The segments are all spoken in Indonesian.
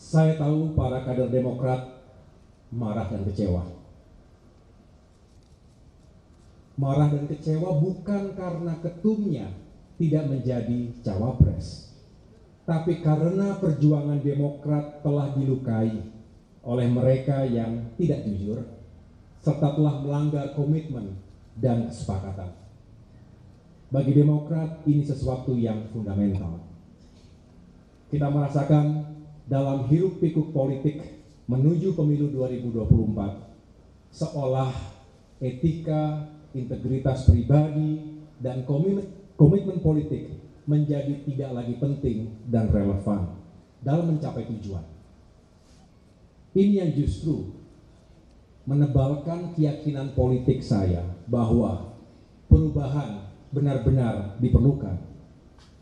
Saya tahu para kader Demokrat marah dan kecewa. Marah dan kecewa bukan karena ketumnya tidak menjadi cawapres, tapi karena perjuangan Demokrat telah dilukai oleh mereka yang tidak jujur, serta telah melanggar komitmen dan kesepakatan. Bagi Demokrat ini sesuatu yang fundamental. Kita merasakan dalam hiruk-pikuk politik menuju pemilu 2024, seolah etika, integritas pribadi, dan komitmen politik menjadi tidak lagi penting dan relevan dalam mencapai tujuan. Ini yang justru menebalkan keyakinan politik saya bahwa perubahan benar-benar diperlukan,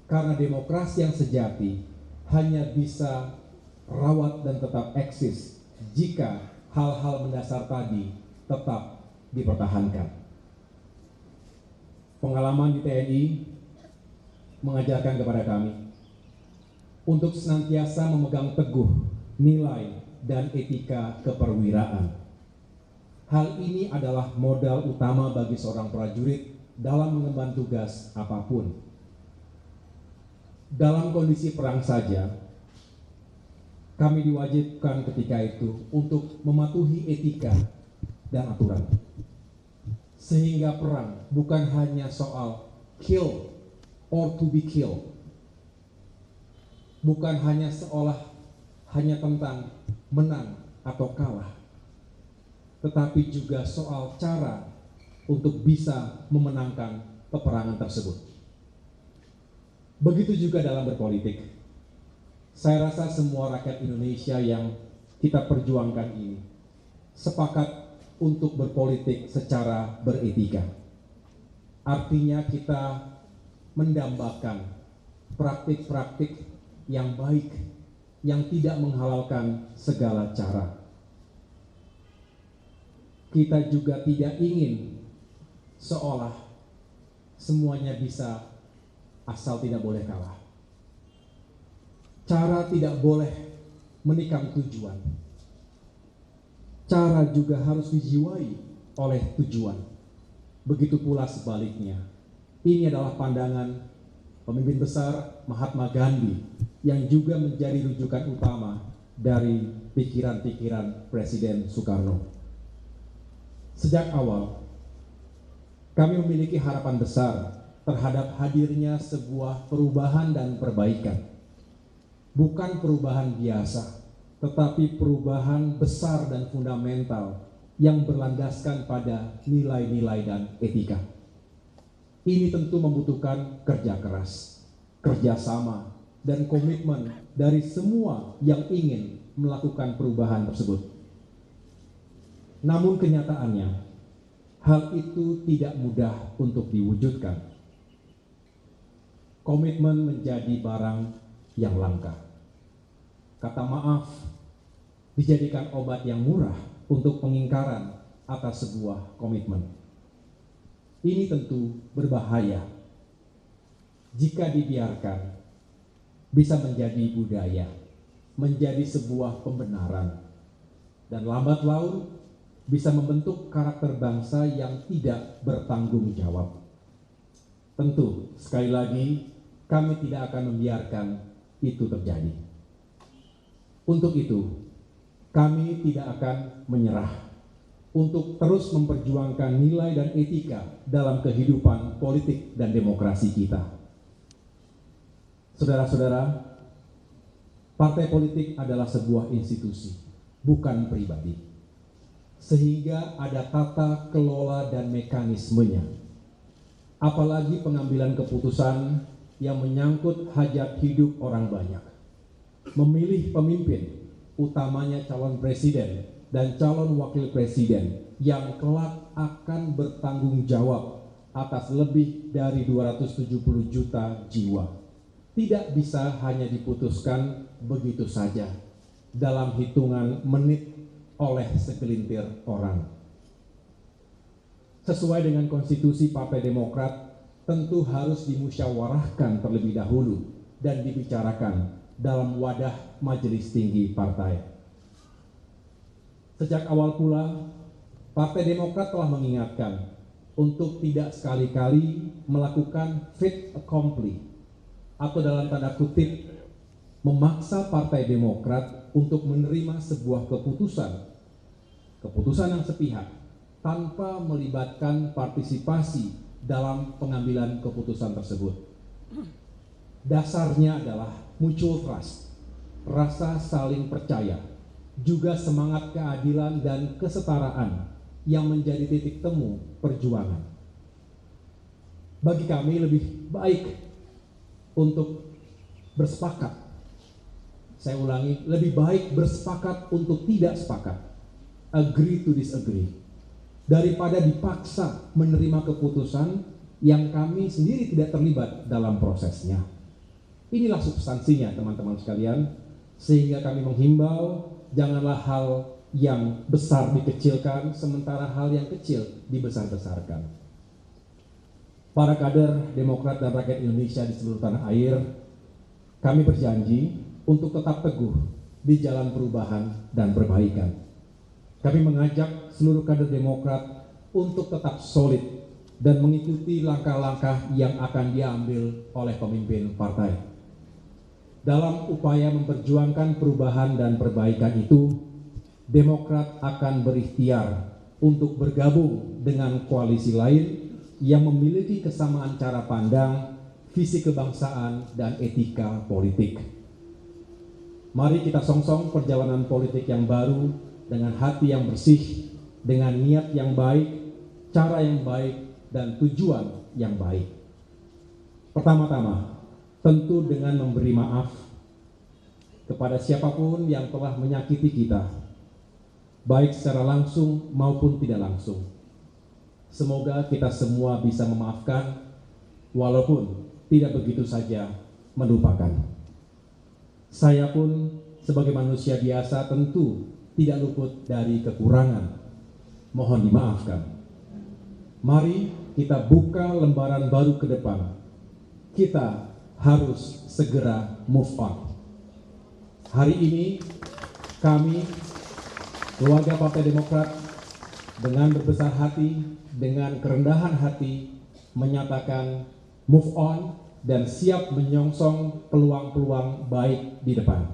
karena demokrasi yang sejati hanya bisa rawat dan tetap eksis jika hal-hal mendasar tadi tetap dipertahankan. Pengalaman di TNI mengajarkan kepada kami untuk senantiasa memegang teguh nilai dan etika keperwiraan. Hal ini adalah modal utama bagi seorang prajurit dalam mengemban tugas apapun. Dalam kondisi perang saja, kami diwajibkan ketika itu untuk mematuhi etika dan aturan. Sehingga perang bukan hanya soal kill or to be killed. Bukan hanya hanya tentang menang atau kalah, tetapi juga soal cara untuk bisa memenangkan peperangan tersebut. Begitu juga dalam berpolitik. Saya rasa semua rakyat Indonesia yang kita perjuangkan ini sepakat untuk berpolitik secara beretika. Artinya kita mendambakan praktik-praktik yang baik, yang tidak menghalalkan segala cara. Kita juga tidak ingin seolah semuanya bisa asal tidak boleh kalah. Cara tidak boleh menikam tujuan. Cara juga harus dijiwai oleh tujuan. Begitu pula sebaliknya. Ini adalah pandangan pemimpin besar Mahatma Gandhi yang juga menjadi rujukan utama dari pikiran-pikiran Presiden Soekarno. Sejak awal, kami memiliki harapan besar terhadap hadirnya sebuah perubahan dan perbaikan. Bukan perubahan biasa, tetapi perubahan besar dan fundamental yang berlandaskan pada nilai-nilai dan etika. Ini tentu membutuhkan kerja keras, kerjasama, dan komitmen dari semua yang ingin melakukan perubahan tersebut. Namun kenyataannya, hal itu tidak mudah untuk diwujudkan. Komitmen menjadi barang yang langka. Kata maaf dijadikan obat yang murah untuk pengingkaran atas sebuah komitmen. Ini tentu berbahaya. Jika dibiarkan, bisa menjadi budaya, menjadi sebuah pembenaran, dan lambat laun bisa membentuk karakter bangsa yang tidak bertanggung jawab. Tentu, sekali lagi, kami tidak akan membiarkan itu terjadi. Untuk itu, kami tidak akan menyerah untuk terus memperjuangkan nilai dan etika dalam kehidupan politik dan demokrasi kita. Saudara-saudara, partai politik adalah sebuah institusi, bukan pribadi. Sehingga ada tata kelola dan mekanismenya. Apalagi pengambilan keputusan yang menyangkut hajat hidup orang banyak. Memilih pemimpin, utamanya calon presiden dan calon wakil presiden yang kelak akan bertanggung jawab atas lebih dari 270 juta jiwa. Tidak bisa hanya diputuskan begitu saja dalam hitungan menit oleh segelintir orang. Sesuai dengan konstitusi Partai Demokrat, tentu harus dimusyawarahkan terlebih dahulu dan dibicarakan dalam wadah majelis tinggi partai. Sejak awal pula, Partai Demokrat telah mengingatkan untuk tidak sekali-kali melakukan fait accompli atau dalam tanda kutip memaksa Partai Demokrat untuk menerima sebuah keputusan yang sepihak tanpa melibatkan partisipasi dalam pengambilan keputusan tersebut. Dasarnya adalah mutual trust, rasa saling percaya, juga semangat keadilan dan kesetaraan yang menjadi titik temu perjuangan. Bagi kami lebih baik untuk bersepakat. Saya ulangi, lebih baik bersepakat untuk tidak sepakat. Agree to disagree. Daripada dipaksa menerima keputusan yang kami sendiri tidak terlibat dalam prosesnya. Inilah substansinya teman-teman sekalian, sehingga kami menghimbau janganlah hal yang besar dikecilkan, sementara hal yang kecil dibesar-besarkan. Para kader Demokrat dan rakyat Indonesia di seluruh tanah air, kami berjanji untuk tetap teguh di jalan perubahan dan perbaikan. Kami mengajak seluruh kader Demokrat untuk tetap solid dan mengikuti langkah-langkah yang akan diambil oleh pemimpin partai. Dalam upaya memperjuangkan perubahan dan perbaikan itu, Demokrat akan berikhtiar untuk bergabung dengan koalisi lain yang memiliki kesamaan cara pandang, visi kebangsaan, dan etika politik. Mari kita songsong perjalanan politik yang baru dengan hati yang bersih, dengan niat yang baik, cara yang baik, dan tujuan yang baik. Pertama-tama, tentu dengan memberi maaf kepada siapapun yang telah menyakiti kita, baik secara langsung maupun tidak langsung. Semoga kita semua bisa memaafkan, walaupun tidak begitu saja melupakan. Saya pun sebagai manusia biasa tentu tidak luput dari kekurangan. Mohon dimaafkan. Mari kita buka lembaran baru ke depan. Kita harus segera move on. Hari ini kami keluarga Partai Demokrat dengan berbesar hati, dengan kerendahan hati menyatakan move on dan siap menyongsong peluang-peluang baik di depan.